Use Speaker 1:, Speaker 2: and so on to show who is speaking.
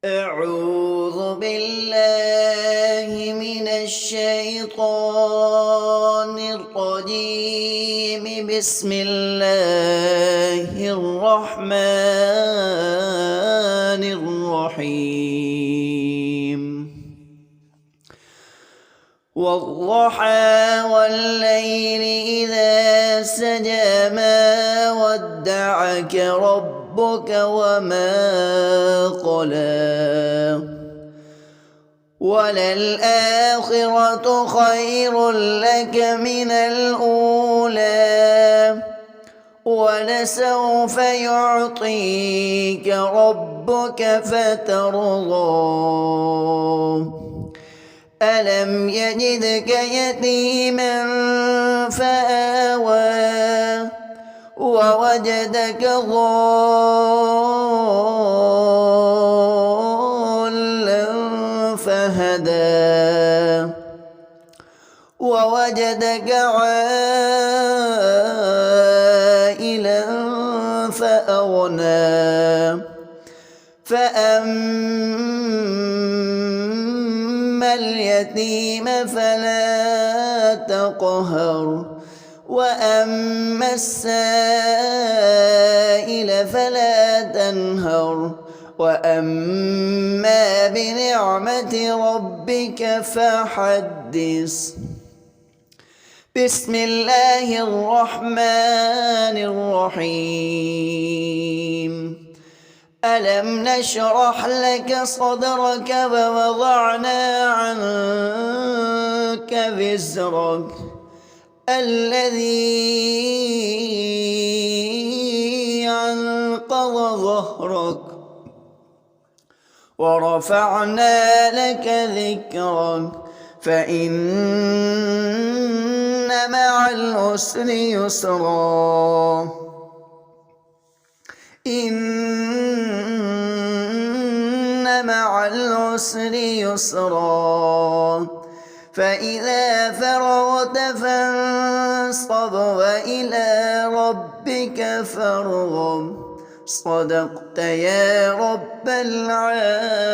Speaker 1: أعوذ بالله من الشيطان الرجيم. بسم الله الرحمن الرحيم. والضحى والليل إذا سجى ما ودعك ربك وما قلى وللآخرة خير لك من الأولى ولسوف يعطيك ربك فترضى. ألم يجدك يتيما فآوى ووجدك ضالا فهدى ووجدك عائلا فأغنى فأما اليتيم فلا تقهر وأما السائل فلا تنهر وأما بنعمة ربك فحدث. بسم الله الرحمن الرحيم. ألم نشرح لك صدرك ووضعنا عنك وزرك الذي أنقض ظهرك ورفعنا لك ذكرك فإن مع العسر يسرا إن مع العسر يسرا فإذا فرغت فانصب وإلى ربك فارغب. صدقت يا رب العالمين.